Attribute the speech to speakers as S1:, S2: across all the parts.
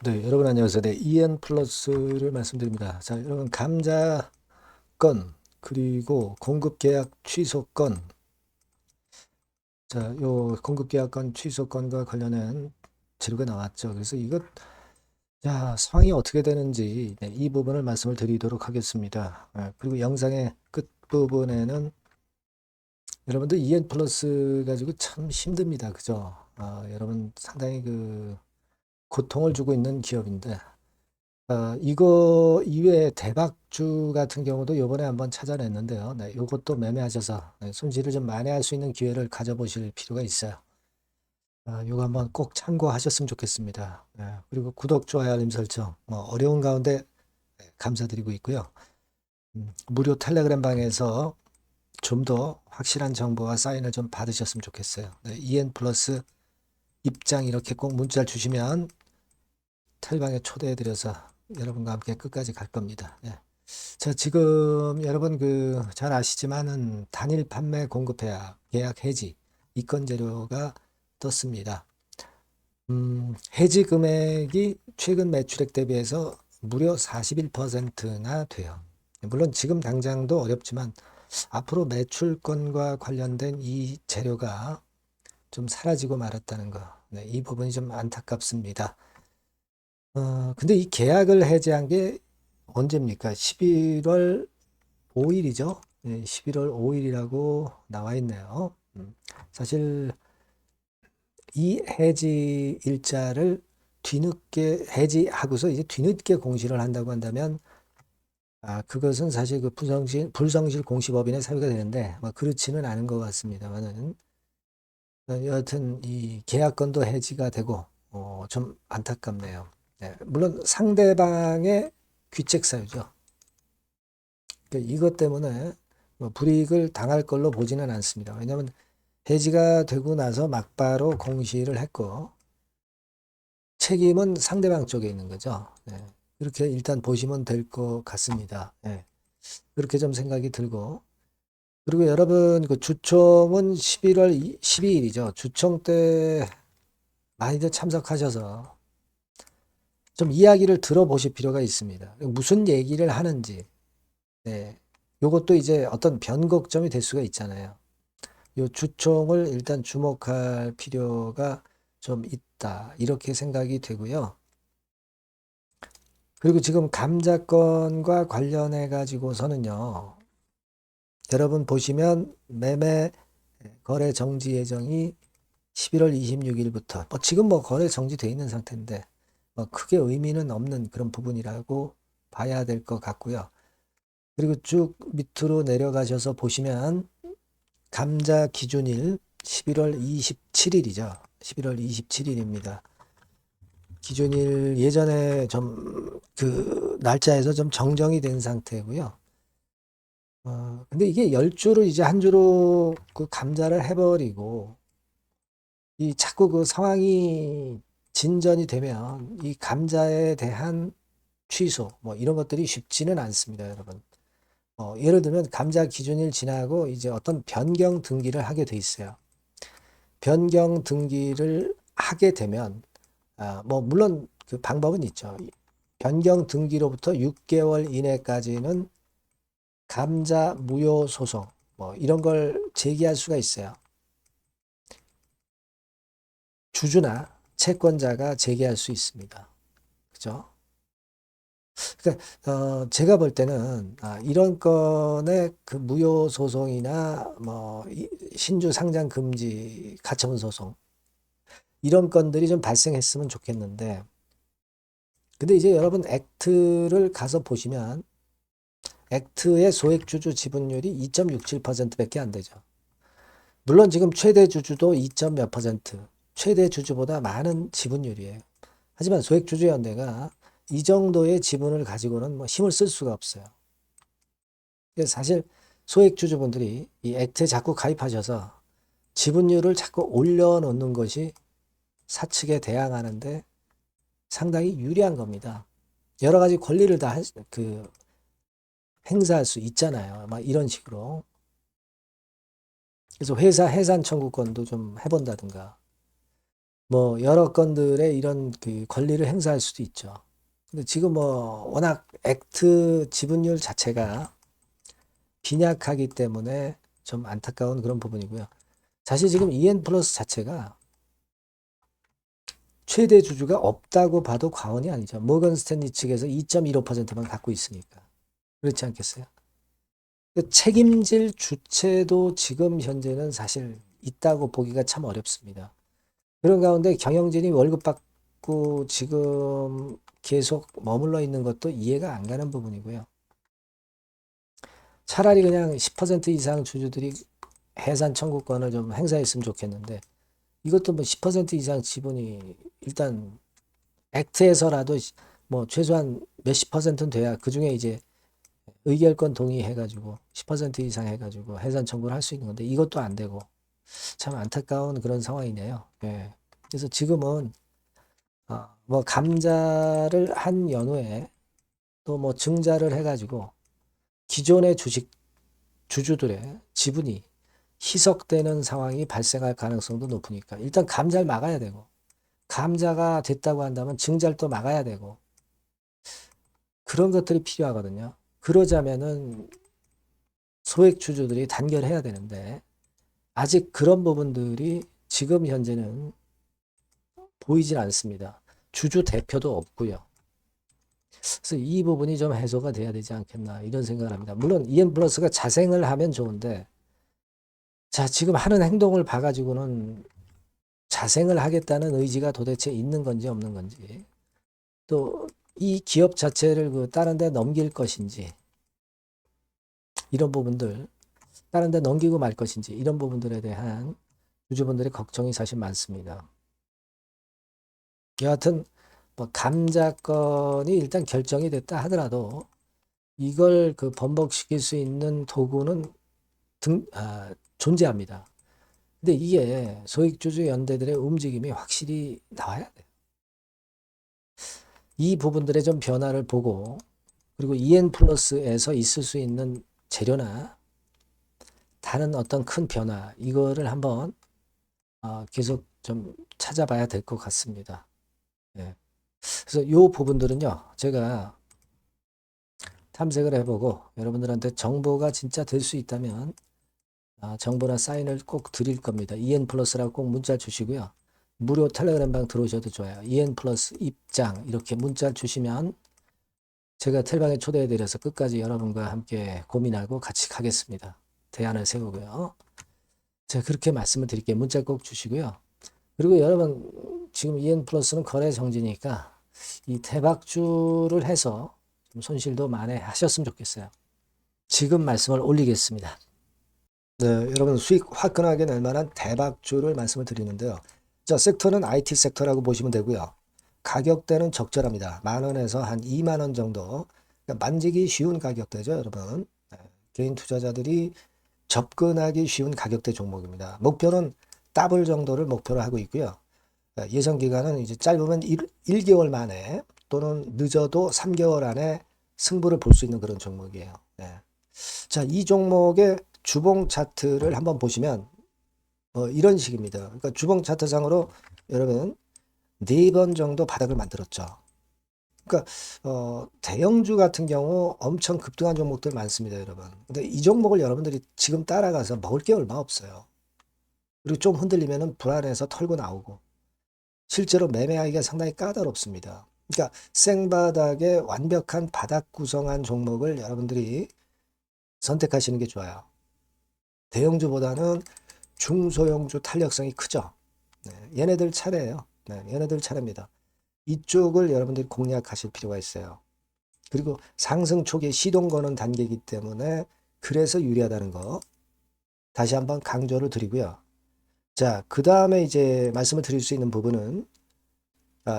S1: 네, 여러분 안녕하세요. 네, EN 플러스를 말씀드립니다. 자, 여러분 감자 건 그리고 공급 계약 취소 건. 자, 요 공급 계약 건 취소 건과 관련한 자료가 나왔죠. 그래서 이것 자, 상황이 어떻게 되는지 네, 이 부분을 말씀을 드리도록 하겠습니다. 그리고 영상의 끝부분에는 여러분들 EN 플러스 가지고 참 힘듭니다. 그죠? 여러분 상당히 그 고통을 주고 있는 기업인데 이거 이외에 대박주 같은 경우도 요번에 한번 찾아냈는데요. 네, 요것도 매매하셔서 네, 손실을 좀 만회할 수 있는 기회를 가져보실 필요가 있어요. 요거 한번 꼭 참고하셨으면 좋겠습니다. 그리고 구독, 좋아요, 알림 설정, 어려운 가운데 감사드리고 있고요. 무료 텔레그램 방에서 좀 더 확실한 정보와 사인을 좀 받으셨으면 좋겠어요. 네, EN 플러스 입장 이렇게 꼭 문자를 주시면 텔방에 초대해드려서 여러분과 함께 끝까지 갈 겁니다. 자, 지금 여러분 그 잘 아시지만은 단일 판매 공급 계약 해지 이건 재료가 떴습니다. 해지 금액이 최근 매출액 대비해서 무려 41%나 돼요. 물론 지금 당장도 어렵지만 앞으로 매출권과 관련된 이 재료가 좀 사라지고 말았다는 거. 네, 이 부분이 좀 안타깝습니다. 근데 이 계약을 해지한 게 언제입니까? 11월 5일이죠. 네, 11월 5일이라고 나와 있네요. 사실 이 해지 일자를 뒤늦게 해지하고서 이제 뒤늦게 공시를 한다고 한다면 그것은 사실 그 불성실 공시법인의 사유가 되는데 그렇지는 않은 것 같습니다만은 여하튼 이 계약건도 해지가 되고 좀 안타깝네요. 네, 물론 상대방의 귀책 사유죠. 그러니까 이것 때문에 불이익을 당할 걸로 보지는 않습니다. 왜냐하면 해지가 되고 나서 막바로 공시를 했고 책임은 상대방 쪽에 있는 거죠. 네. 그렇게 일단 보시면 될 것 같습니다. 네. 그렇게 좀 생각이 들고 그리고 여러분 그 주총은 11월 12일이죠. 주총 때 많이들 참석하셔서 좀 이야기를 들어보실 필요가 있습니다. 무슨 얘기를 하는지. 네. 요것도 이제 어떤 변곡점이 될 수가 있잖아요. 요 주총을 일단 주목할 필요가 좀 있다. 이렇게 생각이 되고요. 그리고 지금 감자건과 관련해 가지고서는요. 여러분 보시면 매매 거래 정지 예정이 11월 26일부터 지금 거래 정지돼 있는 상태인데 크게 의미는 없는 그런 부분이라고 봐야 될 것 같고요. 그리고 쭉 밑으로 내려가셔서 보시면 감자 기준일 11월 27일이죠. 11월 27일입니다. 기준일 예전에 좀 그 날짜에서 좀 정정이 된 상태고요. 근데 이게 10주를 이제 한 주로 그 감자를 해버리고 이 자꾸 그 상황이 진전이 되면 이 감자에 대한 취소 이런 것들이 쉽지는 않습니다, 여러분. 예를 들면 감자 기준일 지나고 이제 어떤 변경 등기를 하게 돼 있어요. 변경 등기를 하게 되면 물론 그 방법은 있죠. 변경 등기로부터 6개월 이내까지는 감자 무효 소송 이런 걸 제기할 수가 있어요. 주주나 채권자가 제기할 수 있습니다. 그죠? 그러니까 제가 볼 때는 이런 건의 그 무효 소송이나 신주 상장 금지 가처분 소송 이런 건들이 좀 발생했으면 좋겠는데 근데 이제 여러분 액트를 가서 보시면 액트의 소액주주 지분율이 2.67%밖에 안 되죠. 물론 지금 최대 주주도 2점 몇 %, 최대 주주보다 많은 지분율이에요. 하지만 소액주주연대가 이 정도의 지분을 가지고는 힘을 쓸 수가 없어요. 그래서 사실 소액주주분들이 이 액트에 자꾸 가입하셔서 지분율을 자꾸 올려놓는 것이 사측에 대항하는데 상당히 유리한 겁니다. 여러 가지 권리를 다 행사할 수 있잖아요. 이런 식으로. 그래서 회사 해산 청구권도 좀 해본다든가. 뭐 여러 건들의 이런 그 권리를 행사할 수도 있죠. 근데 지금 뭐 워낙 액트 지분율 자체가 빈약하기 때문에 좀 안타까운 그런 부분이고요. 사실 지금 EN 플러스 자체가 최대 주주가 없다고 봐도 과언이 아니죠. 모건 스탠리 측에서 2.15%만 갖고 있으니까. 그렇지 않겠어요? 책임질 주체도 지금 현재는 사실 있다고 보기가 참 어렵습니다. 그런 가운데 경영진이 월급 받고 지금 계속 머물러 있는 것도 이해가 안 가는 부분이고요. 차라리 그냥 10% 이상 주주들이 해산 청구권을 좀 행사했으면 좋겠는데 이것도 뭐 10% 이상 지분이 일단 액트에서라도 뭐 최소한 몇십 퍼센트는 돼야 그중에 이제 의결권 동의해가지고 10% 이상 해가지고 해산 청구를 할 수 있는 건데 이것도 안 되고 참 안타까운 그런 상황이네요. 예. 그래서 지금은 뭐 감자를 한 연후에 또 뭐 증자를 해가지고 기존의 주주들의 지분이 희석되는 상황이 발생할 가능성도 높으니까 일단 감자를 막아야 되고 감자가 됐다고 한다면 증자를 또 막아야 되고 그런 것들이 필요하거든요. 그러자면은 소액 주주들이 단결해야 되는데 아직 그런 부분들이 지금 현재는 보이질 않습니다. 주주 대표도 없고요. 그래서 이 부분이 좀 해소가 돼야 되지 않겠나 이런 생각을 합니다. 물론 EN 플러스가 자생을 하면 좋은데 자 지금 하는 행동을 봐가지고는 자생을 하겠다는 의지가 도대체 있는 건지 없는 건지 또 이 기업 자체를 그 다른 데 넘길 것인지 이런 부분들 다른 데 넘기고 말 것인지 이런 부분들에 대한 주주분들의 걱정이 사실 많습니다. 여하튼 뭐 감자건이 일단 결정이 됐다 하더라도 이걸 그 번복시킬 수 있는 도구는 존재합니다. 근데 이게 소액주주 연대들의 움직임이 확실히 나와야 돼요. 이 부분들의 좀 변화를 보고 그리고 EN 플러스에서 있을 수 있는 재료나 다른 어떤 큰 변화 이거를 한번 계속 좀 찾아봐야 될 것 같습니다. 예. 그래서 이 부분들은요 제가 탐색을 해보고 여러분들한테 정보가 진짜 될 수 있다면 정보나 사인을 꼭 드릴 겁니다. EN 플러스라고 꼭 문자 주시고요. 무료 텔레그램방 들어오셔도 좋아요. EN 플러스 입장 이렇게 문자 주시면 제가 텔방에 초대해 드려서 끝까지 여러분과 함께 고민하고 같이 가겠습니다. 대안을 세우고요. 제가 그렇게 말씀을 드릴게요. 문자 꼭 주시고요. 그리고 여러분 지금 EN 플러스는 거래 정지니까 이 대박주를 해서 좀 손실도 만회하셨으면 좋겠어요. 지금 말씀을 올리겠습니다. 네, 여러분 수익 화끈하게 낼 만한 대박주를 말씀을 드리는데요. 자, 섹터는 IT 섹터라고 보시면 되고요. 가격대는 적절합니다. 10,000원에서 한 20,000원 정도. 그러니까 만지기 쉬운 가격대죠, 여러분. 네, 개인 투자자들이 접근하기 쉬운 가격대 종목입니다. 목표는 더블 정도를 목표로 하고 있고요. 예상 기간은 이제 짧으면 1개월 만에 또는 늦어도 3개월 안에 승부를 볼 수 있는 그런 종목이에요. 네. 자, 이 종목의 주봉 차트를 한번 보시면 이런 식입니다. 그러니까 주봉 차트상으로 여러분 4번 정도 바닥을 만들었죠. 그러니까 대형주 같은 경우 엄청 급등한 종목들 많습니다, 여러분. 근데 이 종목을 여러분들이 지금 따라가서 먹을 게 얼마 없어요. 그리고 좀 흔들리면은 불안해서 털고 나오고 실제로 매매하기가 상당히 까다롭습니다. 그러니까 생바닥에 완벽한 바닥 구성한 종목을 여러분들이 선택하시는 게 좋아요. 대형주보다는 중소형주 탄력성이 크죠. 네, 얘네들 차례예요. 네, 얘네들 차례입니다. 이쪽을 여러분들이 공략하실 필요가 있어요. 그리고 상승 초기에 시동 거는 단계이기 때문에 그래서 유리하다는 거 다시 한번 강조를 드리고요. 자, 그 다음에 이제 말씀을 드릴 수 있는 부분은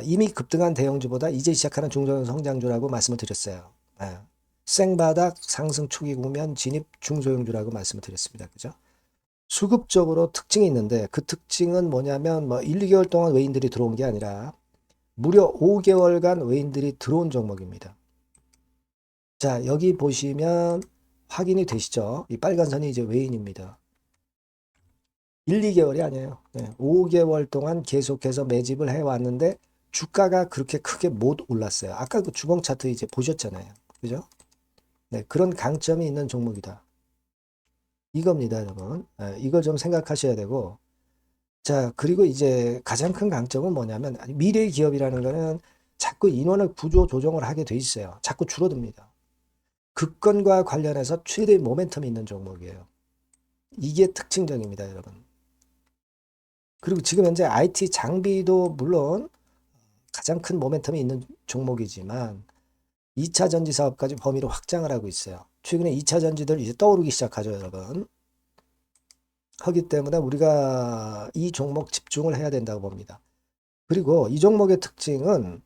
S1: 이미 급등한 대형주보다 이제 시작하는 중소형 성장주라고 말씀을 드렸어요. 생바닥 상승 초기 국면 진입 중소형주라고 말씀을 드렸습니다. 그죠? 수급적으로 특징이 있는데 그 특징은 뭐냐면 뭐 1, 2개월 동안 외인들이 들어온 게 아니라 무려 5개월간 외인들이 들어온 종목입니다. 자, 여기 보시면 확인이 되시죠? 이 빨간 선이 이제 외인입니다. 1, 2개월이 아니에요. 5개월 동안 계속해서 매집을 해왔는데 주가가 그렇게 크게 못 올랐어요. 아까 그 주봉 차트 이제 보셨잖아요. 그죠? 네, 그런 강점이 있는 종목이다. 이겁니다, 여러분. 이걸 좀 생각하셔야 되고, 자, 그리고 이제 가장 큰 강점은 뭐냐면, 미래 기업이라는 거는 자꾸 인원을 구조 조정을 하게 돼 있어요. 자꾸 줄어듭니다. 급건과 관련해서 최대 모멘텀이 있는 종목이에요. 이게 특징적입니다, 여러분. 그리고 지금 현재 IT 장비도 물론 가장 큰 모멘텀이 있는 종목이지만 2차 전지 사업까지 범위를 확장을 하고 있어요. 최근에 2차 전지들 이제 떠오르기 시작하죠, 여러분. 하기 때문에 우리가 이 종목 집중을 해야 된다고 봅니다. 그리고 이 종목의 특징은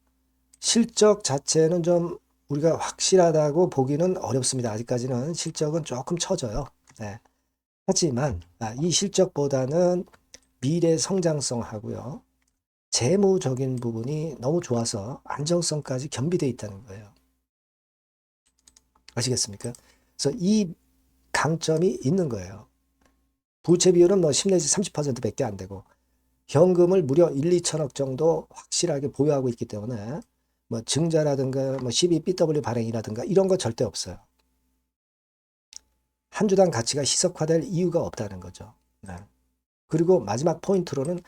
S1: 실적 자체는 좀 우리가 확실하다고 보기는 어렵습니다. 아직까지는 실적은 조금 처져요. 네. 하지만 이 실적보다는 미래 성장성하고요. 재무적인 부분이 너무 좋아서 안정성까지 겸비되어 있다는 거예요. 아시겠습니까? 그래서 이 강점이 있는 거예요. 부채 비율은 뭐 10 내지 30%밖에 안 되고 현금을 무려 1, 2천억 정도 확실하게 보유하고 있기 때문에 뭐 증자라든가 뭐 12BW 발행이라든가 이런 거 절대 없어요. 한 주당 가치가 희석화될 이유가 없다는 거죠. 네. 그리고 마지막 포인트로는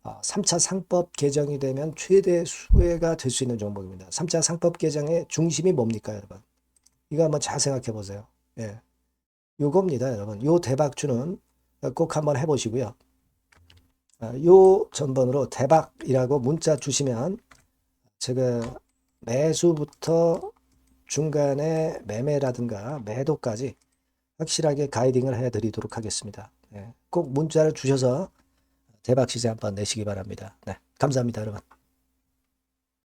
S1: 3차 상법 개정이 되면 최대 수혜가 될 수 있는 종목입니다. 3차 상법 개정의 중심이 뭡니까, 여러분? 이거 한번 잘 생각해 보세요. 예. 요겁니다, 여러분. 요 대박주는 꼭 한번 해보시고요. 요 전번으로 대박이라고 문자 주시면 제가 매수부터 중간에 매매라든가 매도까지 확실하게 가이딩을 해드리도록 하겠습니다. 꼭 문자를 주셔서 대박 시세 한번 내시기 바랍니다. 네, 감사합니다, 여러분.